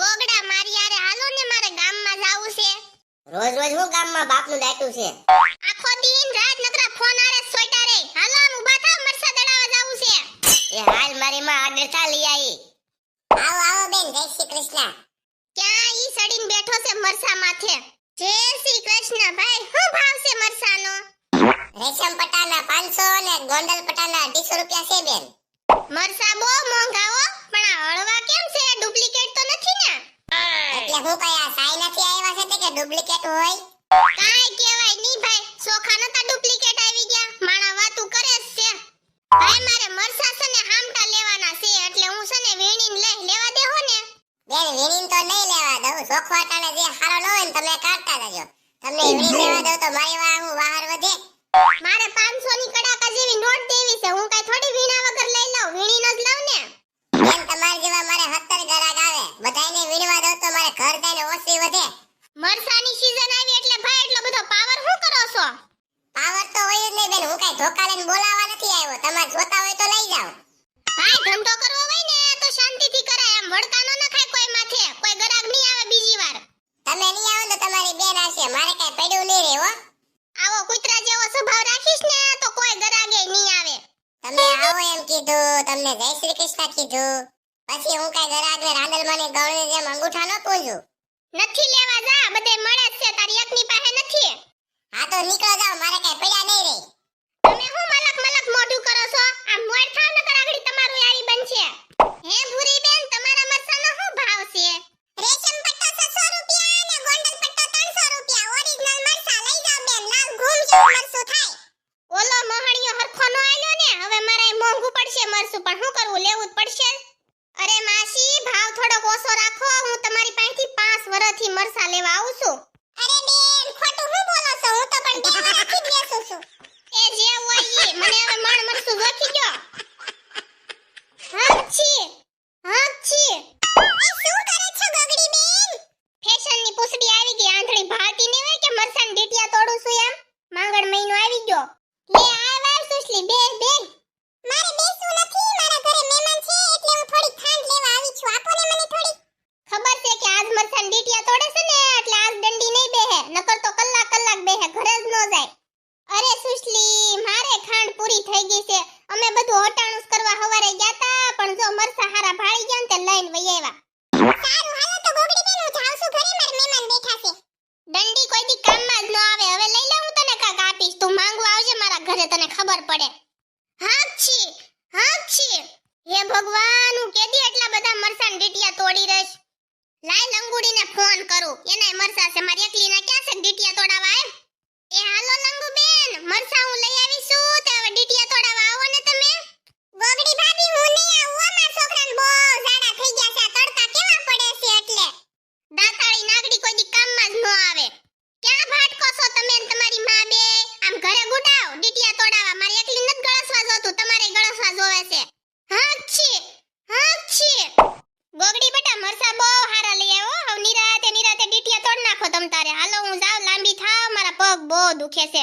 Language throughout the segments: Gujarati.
ગોગડા મારી યારે હાલો ને, મારે ગામમાં જાવું છે. રોજ રોજ હું ગામમાં બાપનું દાટું છે. આખો દિન રાત નકરા ફોન આરે સોઈટા રે. હાલો આમ ઊભા થાવ, મરસા દડાવા જાવું છે. એ હાલ મારી માં આડર થા લઈ આવી. આવો આવો બેન, જય શ્રી કૃષ્ણ. ક્યાં ઈ સડીને બેઠો છે મરસા માથે. જય શ્રી કૃષ્ણ ભાઈ, શું ભાવ છે મરસાનો? રેશમ પટાના 500 અને ગોંડલ પટાના 250 રૂપિયા છે બેન. મરસા બહુ મોંઘા હો, પણ આ હળવા કેમ છે? ડુપ્લિકેટ તો નથી ને? એટલે હું કયા સાઈ નથી આવ્યા છે તે કે ડુપ્લિકેટ હોય? કાઈ કહેવાય નહીં ભાઈ, સોખા નતા ડુપ્લિકેટ આવી ગયા. માણા વાતું કરે જ છે. ભાઈ મારે મરસા છે ને હામટા લેવાના છે, એટલે હું છે ને વીણીને લેવા દેહો ને. બેન વીણીને તો નહીં લેવા દઉં, સોખવાટાને જે હારો ન હોય ને તમે કાઢતા જજો. તમને વીણી લેવા દઉં તો મારી વાહ હું બહાર વધે. મારે 500 ની કડાકા જેવી નોટ દેવી છે, હું કાઈ થોડી વીણા વગર લઈ લઉં, વીણીને જ લઉં ને. બેન તમારા જેવા મારે 70 ગ્રાહક આવે, બધાયને વીણવા દઉં તો મારે ઘર જાય ને ઓછી વધે. મરસાની સીઝન આવી એટલે ભાઈ એટલો બધો પાવર શું કરો છો? પાવર તો હોય જ નહીં બેન, હું કાઈ ધોકા લઈને બોલાવા નથી આવ્યો. તમારે જોતા હોય તો લઈ જાઓ. ભાઈ ધંધો કરવો હોય ને તો શાંતિથી કરાય, એમ વડકા ન નખાય કોઈ માથે. કોઈ ગરાગ નહીં આવે બીજી વાર. તમે નહીં આવો તો તમારી બેન આવશે, મારે કાઈ પડ્યું નહીં રે હો. આવો કૂતરા જેવો સ્વભાવ રાખીશ ને તો કોઈ ગરાગે નહીં આવે. તમે આવો એમ કીધું, તમને જય શ્રી કૃષ્ણ કીધું, પછી હું કાઈ ગરાગને રાંદલમાની ગવળની જેમ અંગૂઠા ન પૂંજું. નથી લેવા જા, બધે મળે જ છે, તારી એકની પાસે નથી. હા તો નીકળો જાઓ, મારે કાઈ પડ્યા નહીં રે. તમે હું મલક મલક મોઢું કરો છો? આ મોડ થાવ ન કર આગળી તમારું આવી બનશે. હે ભૂરી બેન, તમારા મરસાનો શું ભાવ છે? રેશમ પટ્ટો 600 રૂપિયા અને ગોંડલ પટ્ટો 300 રૂપિયા. ઓરિજિનલ મરસા લઈ જાઓ બેન, લાલ ઘૂમ જેવું મરસું થાય. ઓલો મોહણીયો હરખો નો આલ્યો ને, હવે મારે મોંઘું પડશે મરસું, પણ શું કરવું, લેવું જ પડશે. અરે માસી, ભાવ થોડોક ઓછો રાખો, હું તમારી પાસેથી 5 વર્ષથી મરસા લેવા આવું છું. અરે બેન ખોટું હું બોલો છો, હું તો પણ 2 વર્ષથી જ બેસું છું. એ જે હોય ઈ, મને હવે મણ મરસું જોખી ગયો. હાચી હાચી. એ શું કરો છો ગગડી બેન? ફેશનની પૂછડી આવી ગઈ, આંધળી ભાતી ને હોય કે મરસાન ડીટિયા તોડું છું એમ. માંગણ મહિનો આવી ગયો. લે આવ સુશલી, બે બેન. મારે બેસવું નથી, મારા ઘરે મહેમાન છે એટલે હું થોડી ખાંડ લેવા આવી છું. આપો ને મને થોડી. ખબર છે કે આજ મરસાન ડીટિયા તોડે છે ને, એટલે આજ દંડી નહીં બેહે, નકર તો કલાક કલાક બેહે, ઘરે જ ન જાય. અરે સુશલી, મારે ખાંડ પૂરી થઈ ગઈ છે. અમે બધું હટાણું કરવા હવારે ગયા તા, પણ જો મરસા હારા ભાળી ગયા ને તે લઈને વઈ આવ્યા. સારું હાલો તો ગોગડી બેન, હું જાઉં છું ઘરે, મારા મહેમાન બેઠા છે. દંડી કોઈ દી કામમાં જ ન આવે. હવે લઈ લે, હું તને કાક આપીશ, તું માંગવા આવજે મારા ઘરે, તને ખબર પડે. હાચી હાચી. હે ભગવાન, હું કેદી એટલા બધા મરસાન ડીટિયા તોડી રહીશ. લાય લંગુડીને ફોન કરું, એનાય મરસા છે, મારી એકલીના ક્યાં છે ડીટિયા તોડાવા એમ. એ હાલો લંગુ બેન, મરસા હું લઈ આવી છું, તે હવે ડીટિયા તોડાવા આવો ને તમે. ગોગડી ભાભી હું નહીં આવું, મારા છોકરાને બહુ ઝાડા થઈ ગયા છે, આ તડકા કેવા પડે છે એટલે. દાતાળી નાગડી કોઈ દી કામમાં જ ન આવે. ક્યાં ભાટકો છો તમે ને તમારી માં બે? આમ ઘરે ગુડાવ ડીટિયા તોડાવા, મારી એકલી નત ગળસવા જોતું, તમારે ગળસવા જોવે છે. હાચી હાચી. ગોગડી બેટા, મરસા બહુ હારા લઈ આવ્યો, હવે નિરાતે નિરાતે ડીટિયા તોડ નાખો તમ તારે. હાલો હું જાવ, લાંબી થાવ, મારા પગ બહુ દુખે છે.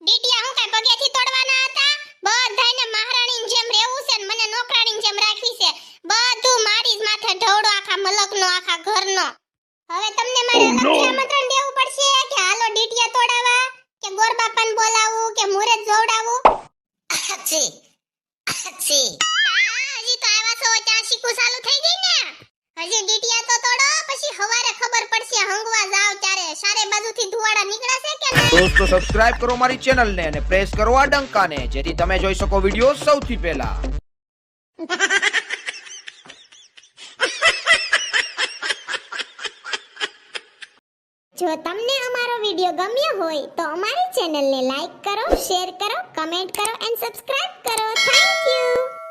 ડીટિયા હું કાઈ પગેથી તોડવાના હતા? બધાયને મહારાણીની જેમ રહેવું છે ને મને નોકરાણીની જેમ રાખવી છે. બધું મારી જ માથે ઢવડો, આખા મલકનો, આખા ઘરનો. હવે તમને મારે અલગથી આમંત્રણ દેવું પડશે કે હાલો ડીટિયા તોડાવા, કે ગોરબાપાને બોલાવું, કે મુરત જોવડાવું. આછી આછી. હજી તો આવ્યા છો ત્યાં શીખું ચાલુ થઈ ગઈ ને. હજી ડીટિયા તો તોડો, પછી હવારે ખબર પડશે, હંગવા જાવ ત્યારે સારે બાજુથી ધુવાડા નીકળે છે કે ના. दोस्तों सब्सक्राइब करो हमारी चैनल ने અને પ્રેસ કરો આ ડંકાને, જેથી તમે જોઈ શકો વિડિયો સૌથી પહેલા. જો તમને અમારો વિડિયો ગમ્યો હોય તો અમારી ચેનલને લાઈક કરો, શેર કરો, કમેન્ટ કરો એન્ડ સબસ્ક્રાઇબ કરો. Thank you.